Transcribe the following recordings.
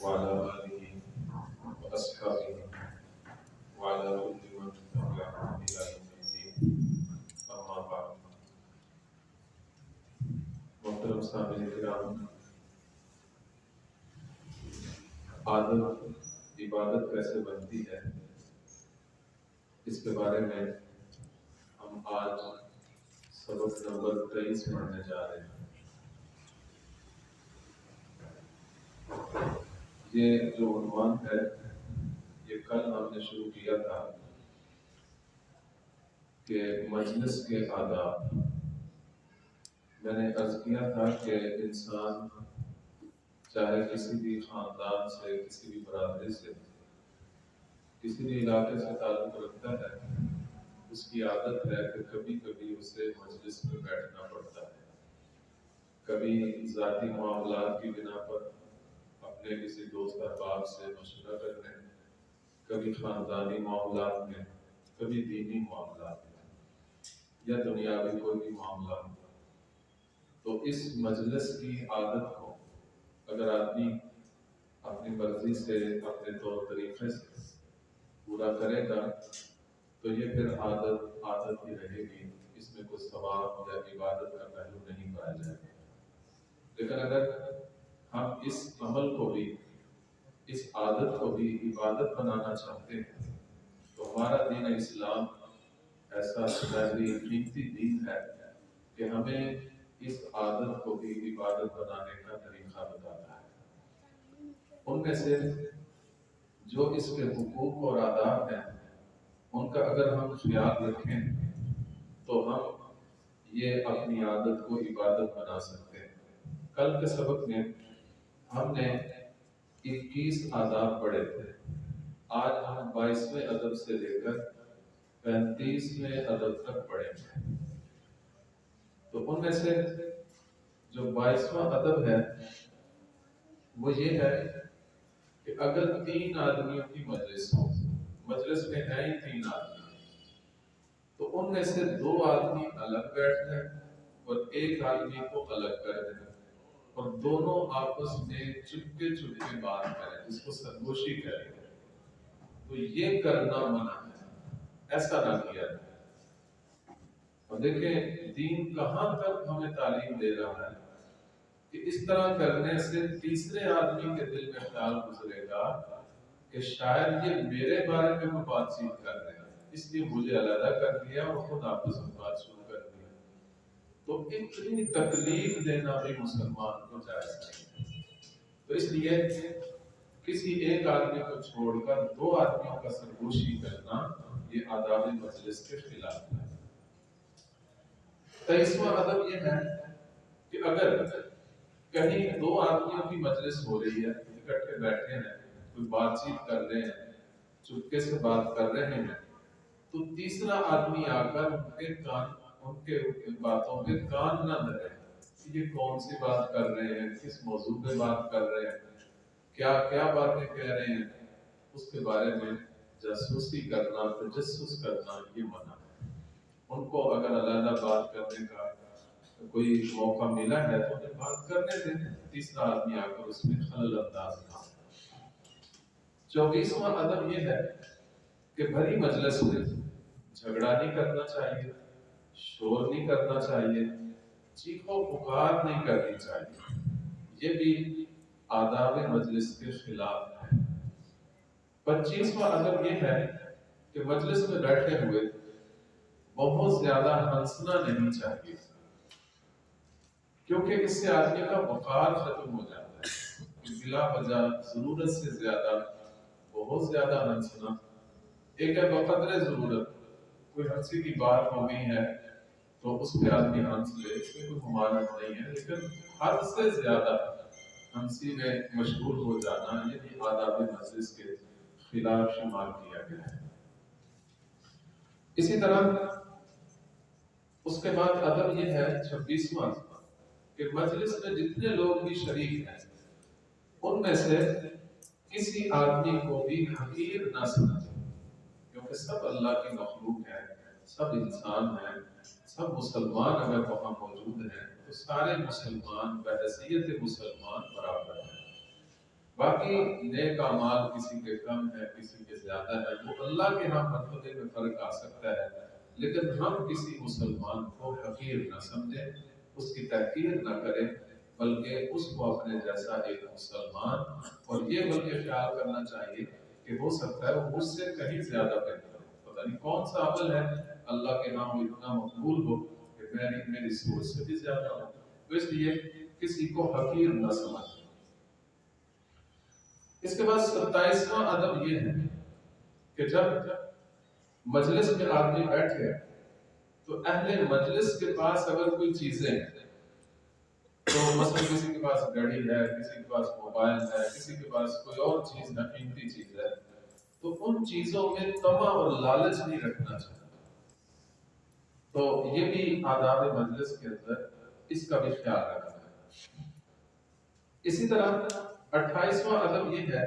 وعلى آله وأصحابه وعلى كل من تبعهم إلى يوم الدين. أما بعد. محترم سامعین کرام، عادت عبادت کیسے بنتی ہے، اس کے بارے میں ہم آج سبق نمبر 23 پڑھنے جا رہے ہیں۔ یہ جو عنوان ہے یہ کل ہم نے شروع کیا تھا کہ مجلس کے آداب۔ میں نے عرض کیا تھا کہ انسان چاہے کسی بھی خاندان سے، کسی بھی برادری سے، کسی بھی علاقے سے تعلق رکھتا ہے، اس کی عادت ہے کہ کبھی کبھی اسے مجلس میں بیٹھنا پڑتا ہے۔ کبھی ذاتی معاملات کی بنا پر اپنے کسی دوست احباب سے مشورہ کرنے، کبھی خاندانی معاملات میں، کبھی دینی معاملات میں یا دنیاوی کوئی بھی معاملہ ہو، تو اس مجلس کی عادت کو اگر آدمی اپنی مرضی سے، اپنے طور طریقے سے پورا کرے گا تو یہ پھر عادت ہی رہے گی، اس میں کوئی ثواب یا عبادت کا پہلو نہیں پایا جائے گا۔ لیکن اگر ہم اس عمل کو بھی، اس عادت کو بھی عبادت بنانا چاہتے ہیں تو ہمارا دین اسلام ایسا سنہری قیمتی دین ہے کہ ہمیں اس عادت کو بھی عبادت بنانے کا طریقہ بتاتا ہے۔ ان میں سے جو اس کے حقوق اور آداب ہیں ان کا اگر ہم خیال رکھیں تو ہم یہ اپنی عادت کو عبادت بنا سکتے ہیں۔ کل کے سبق میں ہم نے 21 آداب پڑھے تھے، آج ہم 22ویں ادب سے لے کر 35ویں ادب تک پڑھیں گے۔ تو ان میں سے جو 22واں ادب ہے وہ یہ ہے کہ اگر 3 آدمیوں کی مجلس ہو، مجلس میں ہیں ہی 3 آدمی، تو ان میں سے 2 آدمی الگ بیٹھ جائیں اور 1 آدمی کو الگ کر دیں اور دونوں آپس میں چپکے چپکے بات کریں، جس کو سرگوشی کہتے ہیں۔ تو یہ کرنا منع ہے، ایسا نہ کیا جائے۔ اور دیکھیں دین کہاں تک ہمیں تعلیم دے رہا ہے کہ اس طرح کرنے سے تیسرے آدمی کے دل میں خیال گزرے گا کہ شاید یہ میرے بارے میں وہ بات چیت کر رہے ہیں، اس لیے مجھے علیحدہ کر دیا اور خود آپس میں بات شروع کر دیا۔ تو اتنی تکلیف دینا بھی مسلمان کو جائز نہیں۔ تو اس لیے کسی ایک آدمی کو چھوڑ کر 2 آدمیوں کا سرگوشی کرنا یہ آداب مجلس کے خلاف ہے۔ 23واں ادب یہ ہے کہ اگر کہیں 2 آدمیوں کی مجلس ہو رہی ہے، اکٹھے بیٹھے ہیں، کوئی بات چیت کر رہے ہیں، چپکے سے بات کر رہے ہیں، تو تیسرا آدمی آ کر ان کے باتوں پہ کان نہ دھرے کہ یہ کون سی بات کر رہے ہیں، کس موضوع پہ بات کر رہے ہیں، کیا کیا باتیں کہہ رہے ہیں، اس کے بارے میں جاسوسی کرنا، تجسس کرنا یہ منع ہے۔ ان کو اگر علیحدہ بات کرنے کا کوئی موقع ملا ہے تو انہیں بات کرنے دیں، تیسرا آدمی آ کر اس میں خلل انداز نہ۔ 24واں ادب یہ ہے کہ بھری مجلس میں جھگڑا نہیں کرنا چاہیے، شور نہیں کرنا چاہیے، چیخو پکار نہیں کرنی چاہیے، یہ بھی آداب مجلس کے خلاف ہے۔ 25واں ادب یہ ہے کہ مجلس میں بیٹھے ہوئے بہت زیادہ ہنسنا نہیں چاہیے، کیونکہ اس سے آدمی کا وقار ختم ہو جاتا ہے۔ بلا وجہ ضرورت سے زیادہ بہت زیادہ ہنسنا، ایک ہے بقدر ضرورت، کوئی ہنسی کی بات ہو گئی ہے تو اس پہ آدمی ہنس لے، اس میں کوئی ممانعت نہیں ہے، لیکن حد سے زیادہ ہنسی میں مشغول ہو جانا یہ بھی آداب مجلس کے خلاف شمار کیا گیا ہے۔ اسی طرح اس کے بعد ادب یہ ہے 26واں کہ مجلس میں جتنے لوگ بھی شریک ہیں ان میں سے کسی آدمی کو بھی حقیر نہ سمجھیں، کیونکہ سب اللہ کی مخلوق ہے، سب انسان ہیں، سب مسلمان اگر وہاں موجود ہیں تو سارے مسلمان بحیثیت مسلمان برابر ہیں۔ باقی نیک اعمال کسی کے کم ہے کسی کے زیادہ ہے، وہ اللہ کے ہاں مرتبے میں فرق آ سکتا ہے، لیکن ہم کسی مسلمان کو حقیر نہ سمجھیں، اس کی تحقیر نہ کریں، بلکہ اس کو اپنے جیسا ایک مسلمان، اور یہ بلکہ خیال کرنا چاہیے کہ ہو سکتا ہے وہ مجھ سے کہیں زیادہ بہتر ہو، پتہ نہیں کون سا عمل ہے اللہ کے ہاں وہ اتنا مقبول ہو کہ میری سوچ سے بھی زیادہ ہو، تو اس لیے کسی کو حقیر نہ سمجھیں۔ اس کے بعد 27واں ادب یہ ہے کہ جب مجلس میں آدمی بیٹھے تو اہل مجلس کے پاس اگر کوئی چیزیں ہیں، تو مثلا کسی کے پاس گھڑی ہے، کسی کے پاس موبائل ہے، کسی کے پاس کوئی اور چیز ہے، قیمتی چیز ہے، تو ان چیزوں میں طمع اور لالچ نہیں رکھنا چاہیے۔ تو یہ بھی آداب مجلس کے اندر اس کا بھی خیال رکھنا ہے۔ اسی طرح 28واں ادب یہ ہے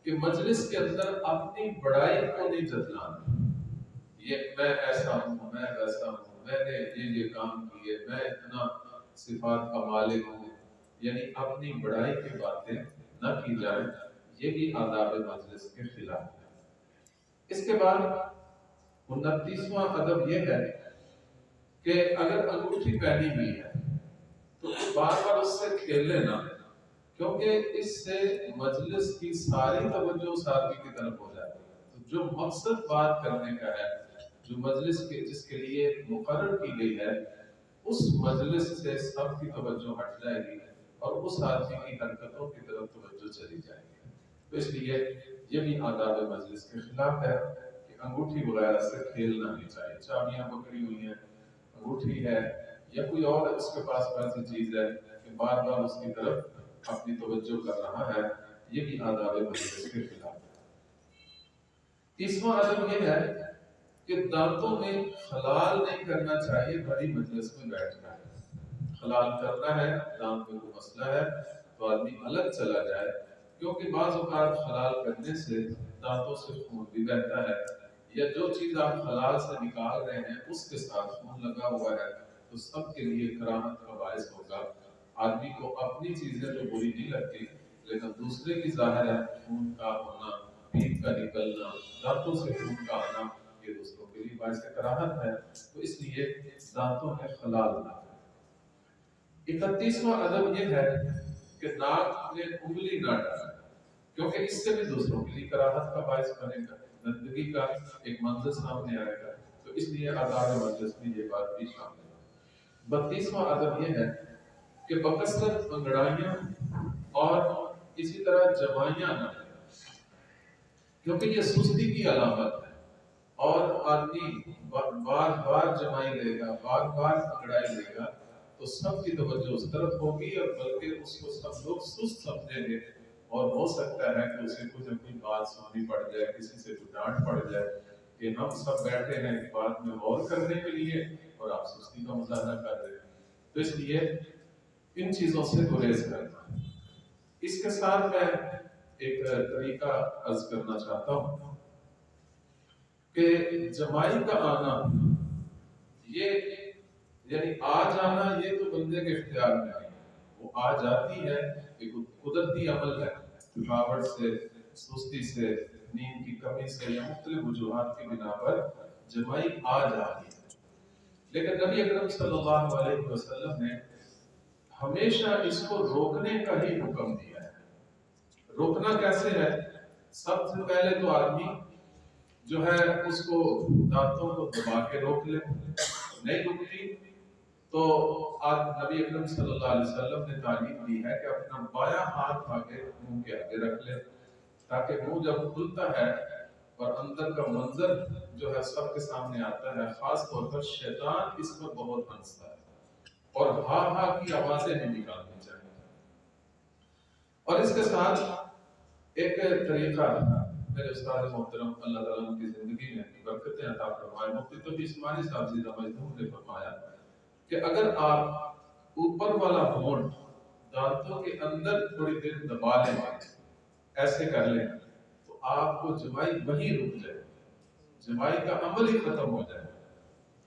کہ مجلس کے اندر اپنی بڑائی کو نہیں جتلانا، یہ میں ایسا ہوں، میں ویسا ہوں، میں نے یہ کام کیے، میں اتنا صفات کا مالک ہوں، یعنی اپنی بڑائی کی باتیں نہ کی جائیں، یہ بھی آداب مجلس کے خلاف ہے۔ اس کے بعد 29واں ادب یہ ہے کہ اگر انگوٹھی پہنی ہوئی ہے تو بار بار اس سے کھیل لینا، کیونکہ اس سے مجلس کی ساری توجہ اس آدمی کی طرف ہو جاتی ہے۔ تو جو مقصد بات کرنے کا ہے، جو مجلس کے جس کے لیے مقرر کی گئی ہے، اس مجلس سے سب کی توجہ ہٹ جائے گی اور اس آدمی کی حرکتوں کی طرف توجہ چلی جائے گی۔ تو اس لیے یہ بھی آداب مجلس کے خلاف ہے کہ انگوٹھی وغیرہ سے کھیلنا نہیں چاہیے۔ چابیاں پکڑی ہوئی ہیں، انگوٹھی ہے یا کوئی اور اس کے پاس ایسی چیز ہے کہ بار بار اس کی طرف اپنی توجہ کر رہا ہے، یہ بھی آداب مجلس کے خلاف ہے۔ 30واں ادب یہ ہے کہ دانتوں میں خلال نہیں کرنا چاہیے بڑی مجلس میں بیٹھ کر۔ خلال کرنا ہے، دانت میں کوئی مسئلہ ہے تو آدمی الگ چلا جائے، کیونکہ بعض اوقات خلال کرنے سے دانتوں سے خون بھی بہتا ہے، یا جو چیز آپ خلال سے نکال رہے ہیں اس کے ساتھ خون لگا ہوا ہے تو سب کے لیے کراہت کا باعث ہوگا۔ آدمی کو اپنی چیزیں تو بری نہیں لگتی، لیکن دوسرے کی ظاہر ہے خون کا ہونا، پیپ کا نکلنا، دانتوں سے خون کا آنا، یہ دوسروں کے لیے باعث کراہت ہے، تو اس لیے دانتوں میں خلال نہ کریں۔ 31واں ادب یہ ہے کہ ناک میں انگلی نہ ڈالیں، کیونکہ اس سے بھی دوسروں کے لیے کراہت کا باعث بنے گا، گندگی کا ایک منظر سامنے آئے گا، تو اس لیے آداب مجلس میں یہ بات بھی شامل ہے۔ 32واں ادب یہ ہے کہ بکثرت انگڑائیاں اور اسی طرح جمائیاں نہ کریں، کیونکہ یہ سستی کی علامت ہے، اور آدمی بار بار جمائی لے گا، بار بار انگڑائی لے گا تو سب کی توجہ اس طرف ہوگی، اور بلکہ اس کو سب لوگ سست سمجھیں گے، اور ہو سکتا ہے کہ اسے کچھ اپنی بات سننی پڑ جائے، کسی سے کچھ ڈانٹ پڑ جائے کہ ہم سب بیٹھے ہیں ایک بات میں غور کرنے کے لیے اور آپ سستی کا مظاہرہ کر رہے ہیں، تو اس لیے ان چیزوں سے گریز کرنا ہے۔ اس کے ساتھ میں ایک طریقہ عرض کرنا چاہتا ہوں کہ جمائی کا آنا، یہ یعنی آ جانا، یہ تو بندے کے اختیار میں نہیں ہے، وہ آ جاتی ہے، ایک قدرتی عمل ہے، تھکاوٹ سے، سستی سے، نیند کی کمی سے یا مختلف وجوہات کی بنا پر جمائی آ جاتی ہے، لیکن نبی اکرم صلی اللہ علیہ وسلم نے ہمیشہ اس کو روکنے کا ہی حکم دیا ہے۔ روکنا کیسے ہے؟ سب سے پہلے تو آدمی جو ہے اس کو دانتوں کو دبا کے روک لے، نہیں رکتی تو نبی اکرم صلی اللہ علیہ وسلم نے تعلیم دی ہے کہ اپنا بایاں ہاتھ آگے منہ کے آگے رکھ لے، تاکہ منہ جب کھلتا ہے اور اندر کا منظر جو ہے سب کے سامنے آتا ہے، خاص طور پر شیطان اس پر بہت ہنستا ہے اور ہا ہا کی آوازیں نہیں نکالنی چاہیے۔ اور اس کے ساتھ ایک طریقہ میرے استاد محترم اللہ تعالیٰ ان کی زندگی میں برکتیں عطا فرمائے، مفتی توفیق عثمانی صاحب زیدہ مجدور نے فرمایا کہ اگر آپ اوپر والا ہونٹ دانتوں کے اندر تھوڑی دیر دبا لیں، ایسے کر لیں، تو آپ کو جمائی وہیں رک جائے، جمائی کا عمل ہی ختم ہو جائے،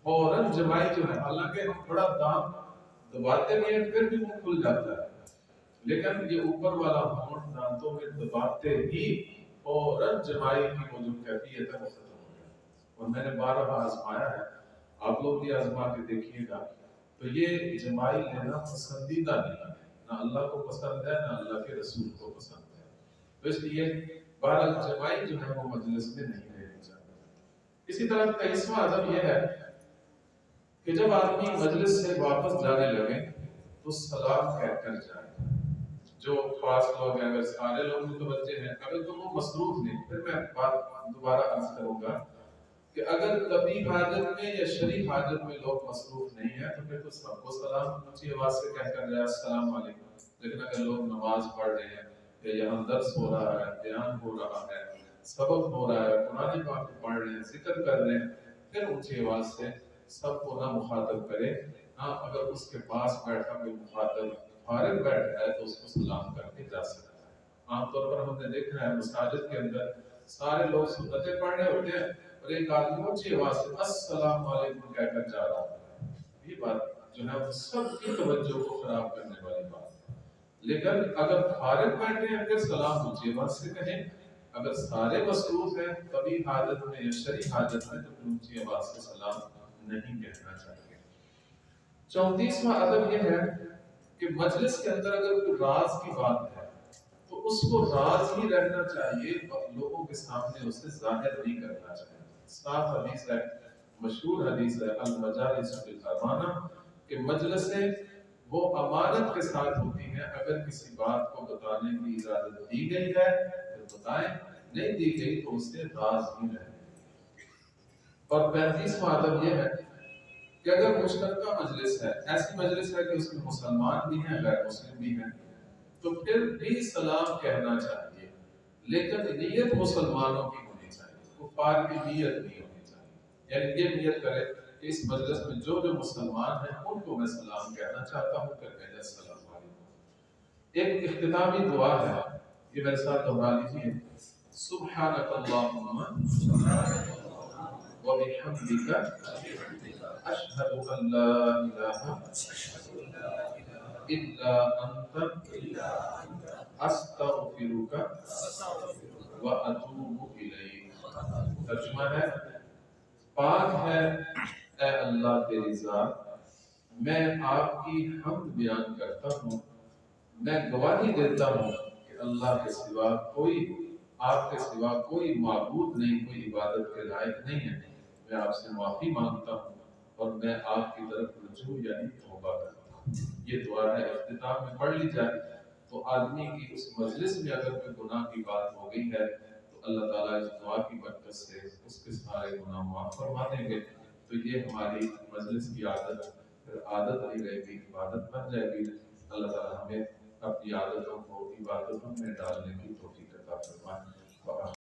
فوراً جمائی جو ہے، حالانکہ ہم بڑا دانت دباتے بھی ہیں پھر بھی وہ کھل جاتا ہے، لیکن یہ اوپر والا ہونٹ دانتوں میں دباتے ہی فوراً جمائی کی وہ جو کیفیت ہے وہ ختم ہو جائے. اور میں نے بارہا آزمایا ہے، آپ لوگ بھی آزما کے دیکھیے گا. تو یہ جمائی لینا پسندیدہ نہیں ہے، نہ اللہ کو پسند ہے نہ اللہ کے رسول کو پسند ہے. تو اس لیے بہرحال جمائی جو ہے وہ مجلس میں نہیں لینی چاہیے. اسی طرح 23واں ادب یہ ہے کہ جب آدمی مجلس سے واپس جانے لگے تو سلام کہہ کر جائے. جو پاس لوگ ہیں، اگر سارے لوگ متوجہ ہیں، اگر تو وہ مصروف نہیں، پھر میں بات دوبارہ عرض کروں گا کہ اگر کبھی حاجت میں یا شریف حاجت میں لوگ مصروف نہیں ہیں تو پھر تو سب کو سلام اونچی آواز سے کہہ کر جائے السلام علیکم. لیکن اگر لوگ نماز پڑھ رہے ہیں یا یہاں درس ہو رہا ہے، بیان ہو رہا ہے، سبق ہو رہا ہے، قرآن پاک پڑھ رہے ہیں، ذکر کر رہے ہیں، پھر اونچی آواز سے سب کو نہ مخاطب کرے. ہاں اگر اس کے پاس بیٹھا کوئی مخاطب فارغ بیٹھا ہے تو اس کو سلام کر کے جا سکتا ہے. عام طور پر ہم نے دیکھا ہے مساجد کے اندر سارے لوگ سنتیں پڑھ رہے ہوتے ہیں اور ایک آدمی اونچی آواز سے السلام علیکم کہہ کر جا رہا ہے. یہ بات جو ہے وہ سب کی توجہ کو خراب کرنے والی بات ہے. لیکن اگر فارغ بیٹھے ہیں پھر سلام اونچی آواز سے کہیں. اگر سارے مصروف ہیں کبھی حاجت میں یا شریف حاجت میں تو اونچی آواز سے سلام نہیں کہنا چاہیے. 34واں ادب یہ ہے کہ مجلس کے اندر اگر کوئی راز کی بات ہے تو اس کو راز ہی رہنا چاہیے اور لوگوں کے سامنے اسے ظاہر نہیں کرنا چاہیے. صاف حدیث ہے، مشہور حدیث ہے المجالس بالامانہ، کہ مجلسیں وہ امانت کے ساتھ ہوتی ہیں. اگر کسی بات کو بتانے کی اجازت دی گئی ہے تو بتائیں، نہیں دی گئی تو اسے راز ہی رہنے. اور 35واں ادب یہ ہے کہ اگر مشترکہ مجلس ہے، ایسی مجلس ہے کہ اس میں مسلمان بھی ہیں غیر مسلم بھی ہیں، تو پھر بھی سلام کہنا چاہیے، لیکن نیت مسلمانوں کی ہونی چاہیے، کفار کی نیت نہیں ہونی چاہیے. یعنی یہ نیت کرے کہ اس مجلس میں جو جو مسلمان ہیں ان کو میں سلام کہنا چاہتا ہوں، پھر کہہ جائے السلام علیکم. ایک اختتامی دعا ہے، یہ میرے ساتھ دہرا لیجیے. سبحانک اللہم وبحمدک اشہد ان لا الہ الا انت استغفرک واتوب الیک. ترجمہ ہے، پاک ہے اے اللہ تیری ذات، میں آپ کی حمد بیان کرتا ہوں، میں گواہی دیتا ہوں کہ اللہ کے سوا کوئی، آپ کے سوا کوئی معبود نہیں، کوئی عبادت کے لائق نہیں ہے. میں آپ سے معافی مانگتا ہوں اور میں آپ کی طرف رجوع یعنی توبہ کرتا ہوں. یہ دعا ہے، اختتام میں پڑھ لی جائے تو آدمی کی اس مجلس میں اگر کوئی گناہ کی بات ہو گئی ہے تو اللہ تعالیٰ اس دعا کی برکت سے اس کے سارے گناہ معاف فرما دیں گے. تو یہ ہماری مجلس کی عادت پھر عادت نہیں رہے گی، عبادت بن جائے گی. اللہ تعالیٰ ہمیں اپنی عادتوں کو عبادتوں میں ڈالنے کی توفیق عطا فرمائے.